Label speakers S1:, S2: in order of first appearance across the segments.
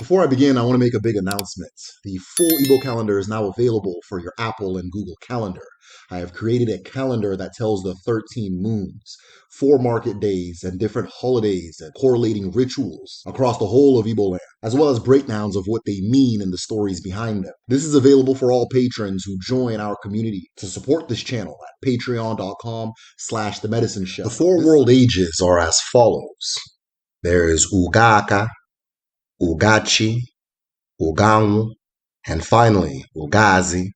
S1: Before I begin, I want to make a big announcement. The full Igbo calendar is now available for your Apple and Google Calendar. I have created a calendar that tells the 13 moons, 4 market days, and different holidays and correlating rituals across the whole of Igbo land, as well as breakdowns of what they mean and the stories behind them. This is available for all patrons who join our community to support this channel at patreon.com/The Medicine Shelf. The 4 world ages are as follows. There is Ugaka, Ugachi, Uganwu, and finally Ugazi.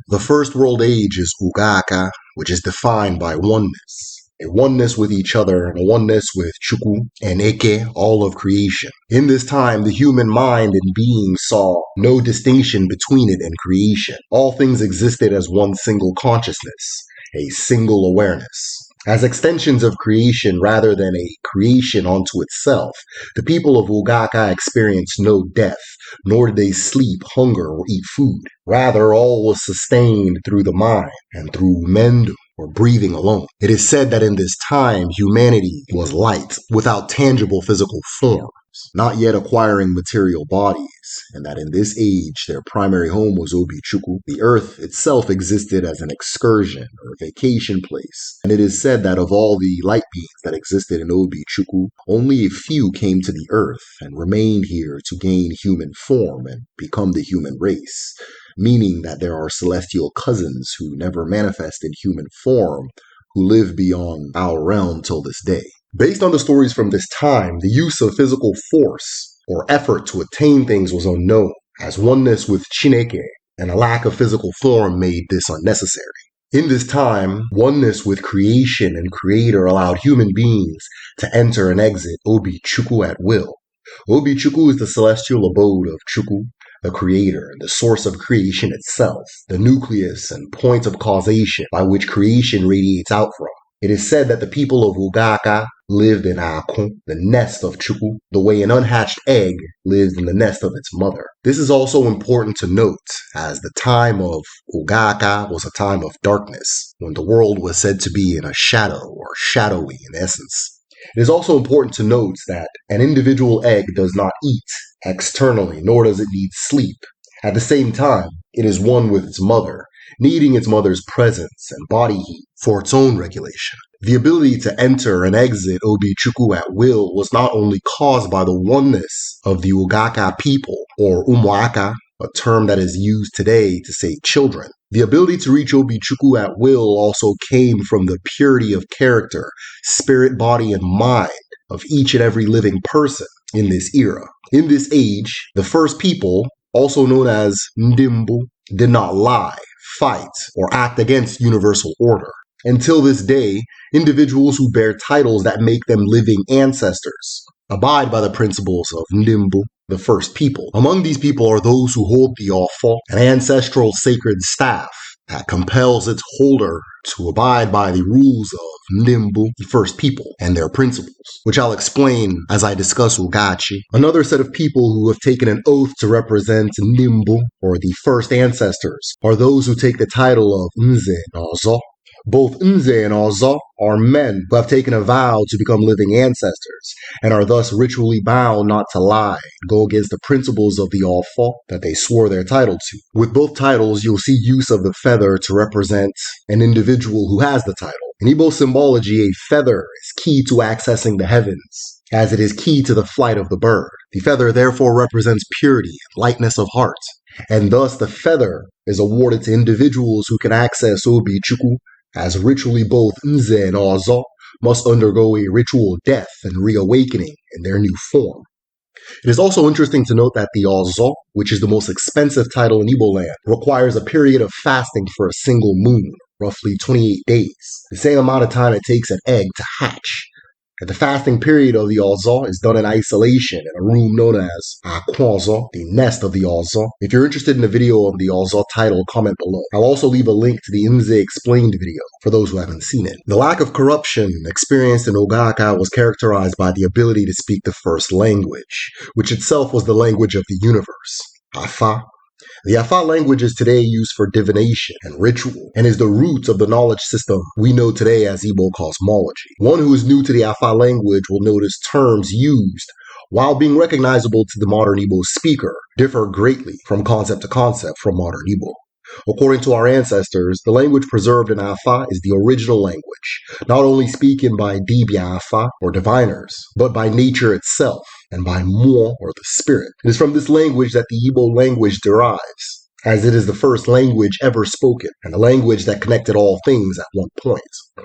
S1: The first world age is Ugaka, which is defined by oneness. A oneness with each other and a oneness with Chukwu and Eke, all of creation. In this time, the human mind and being saw no distinction between it and creation. All things existed as one single consciousness, a single awareness. As extensions of creation rather than a creation unto itself, the people of Ugaka experienced no death, nor did they sleep, hunger, or eat food. Rather, all was sustained through the mind and through mendu, or breathing alone. It is said that in this time, humanity was light, without tangible physical forms, not yet acquiring material bodies, and that in this age their primary home was Obi-Chukwu. The earth itself existed as an excursion or vacation place, and it is said that of all the light beings that existed in Obi-Chukwu, only a few came to the earth and remained here to gain human form and become the human race, meaning that there are celestial cousins who never manifest in human form who live beyond our realm till this day. Based on the stories from this time, the use of physical force or effort to attain things was unknown, as oneness with Chineke and a lack of physical form made this unnecessary. In this time, oneness with creation and creator allowed human beings to enter and exit Obi-Chukwu at will. Obi-Chukwu is the celestial abode of Chukwu, the creator, and the source of creation itself, the nucleus and point of causation by which creation radiates out from. It is said that the people of Ugaka lived in Akun, the nest of Chukwu, the way an unhatched egg lives in the nest of its mother. This is also important to note, as the time of Ugaka was a time of darkness, when the world was said to be in a shadow or shadowy in essence. It is also important to note that an individual egg does not eat externally, nor does it need sleep. At the same time, it is one with its mother, needing its mother's presence and body heat for its own regulation. The ability to enter and exit Obi-Chukwu at will was not only caused by the oneness of the Ugaka people, or Umuaka, a term that is used today to say children. The ability to reach Obi-Chukwu at will also came from the purity of character, spirit, body, and mind of each and every living person in this era. In this age, the first people, also known as Ndimbu, did not lie, fight, or act against universal order. Until this day, individuals who bear titles that make them living ancestors abide by the principles of Ndimbu, the first people. Among these people are those who hold the Ofo, an ancestral sacred staff that compels its holder to abide by the rules of Ndimbu, the first people, and their principles, which I'll explain as I discuss Ugachi. Another set of people who have taken an oath to represent Ndimbu, or the first ancestors, are those who take the title of Nze and Ozo. Both Nze and Ozo are men who have taken a vow to become living ancestors and are thus ritually bound not to lie and go against the principles of the Ofo that they swore their title to. With both titles, you'll see use of the feather to represent an individual who has the title. In Igbo symbology, a feather is key to accessing the heavens, as it is key to the flight of the bird. The feather therefore represents purity and lightness of heart, and thus the feather is awarded to individuals who can access Obi-Chukwu, as ritually both Nze and Ozo must undergo a ritual death and reawakening in their new form. It is also interesting to note that the Ozo, which is the most expensive title in Igbo land, requires a period of fasting for a single moon, roughly 28 days, the same amount of time it takes an egg to hatch. And the fasting period of the Ozo is done in isolation in a room known as Akwanzo, the nest of the Ozo. If you're interested in the video of the Ozo title, comment below. I'll also leave a link to the Nze Explained video for those who haven't seen it. The lack of corruption experienced in Ugaka was characterized by the ability to speak the first language, which itself was the language of the universe, Afa. The Afa language is today used for divination and ritual, and is the root of the knowledge system we know today as Igbo cosmology. One who is new to the Afa language will notice terms used while being recognizable to the modern Igbo speaker, differ greatly from concept to concept from modern Igbo. According to our ancestors, the language preserved in Afa is the original language, not only spoken by Dibia Afa or diviners, but by nature itself and by Mo or the spirit. It is from this language that the Igbo language derives, as it is the first language ever spoken, and the language that connected all things at one point.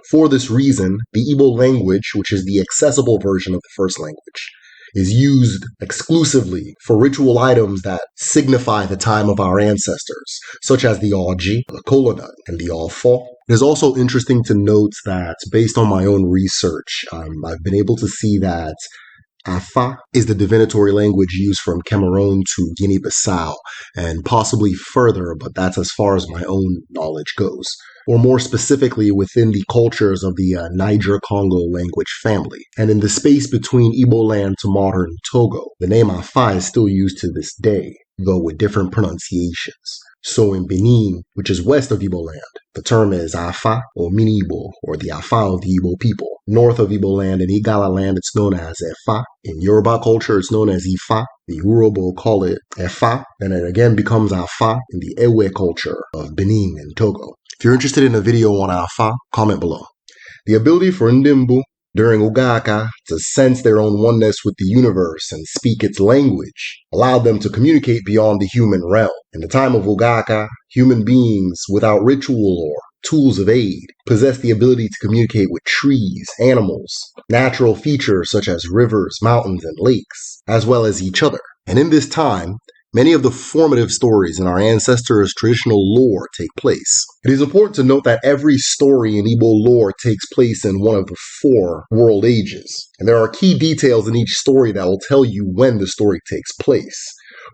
S1: For this reason, the Igbo language, which is the accessible version of the first language, is used exclusively for ritual items that signify the time of our ancestors, such as the Oji, the Kolonut, and the Alfo. It is also interesting to note that, based on my own research, I've been able to see that Afa is the divinatory language used from Cameroon to Guinea-Bissau, and possibly further, but that's as far as my own knowledge goes. Or more specifically within the cultures of the Niger-Congo language family. And in the space between Igbo land to modern Togo, the name Afa is still used to this day, though with different pronunciations. So in Benin, which is west of Igbo land, the term is Afa or Mini Igbo, or the Afa of the Igbo people. North of Igbo land and Igala land, it's known as Efa. In Yoruba culture, it's known as Ifa. The Urobo call it Efa, and it again becomes Afa in the Ewe culture of Benin and Togo. If you're interested in a video on Afa, comment below. The ability for Ndimbu during Ugaka to sense their own oneness with the universe and speak its language allowed them to communicate beyond the human realm. In the time of Ugaka, human beings without ritual or tools of aid possess the ability to communicate with trees, animals, natural features such as rivers, mountains, and lakes, as well as each other. And in this time, many of the formative stories in our ancestors' traditional lore take place. It is important to note that every story in Igbo lore takes place in one of the 4 world ages, and there are key details in each story that will tell you when the story takes place.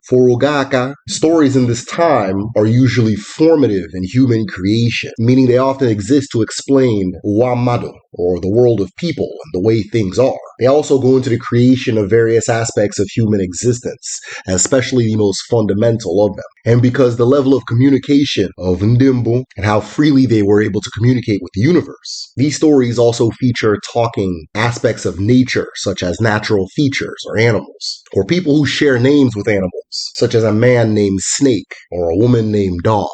S1: For Ugaka, stories in this time are usually formative in human creation, meaning they often exist to explain Wamado, or the world of people and the way things are. They also go into the creation of various aspects of human existence, especially the most fundamental of them. And because the level of communication of Ndimbu and how freely they were able to communicate with the universe, these stories also feature talking aspects of nature, such as natural features or animals, or people who share names with animals, such as a man named Snake or a woman named Dog.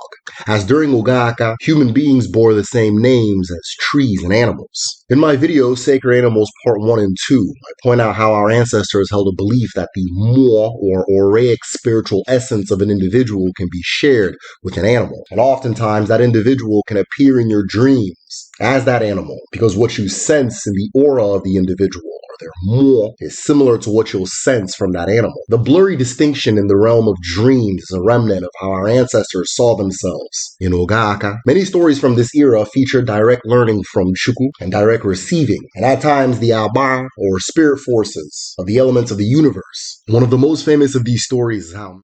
S1: As during Ugaka, human beings bore the same names as trees and animals. In my video, Sacred Animals Part 1 and 2, I point out how our ancestors held a belief that the Mo, or auraic spiritual essence of an individual, can be shared with an animal. And oftentimes, that individual can appear in your dreams as that animal, because what you sense in the aura of the individual, their Mo, is similar to what you'll sense from that animal. The blurry distinction in the realm of dreams is a remnant of how our ancestors saw themselves in Ugaka. Many stories from this era feature direct learning from Chuku and direct receiving, and at times the Aba, or spirit forces, of the elements of the universe. One of the most famous of these stories is how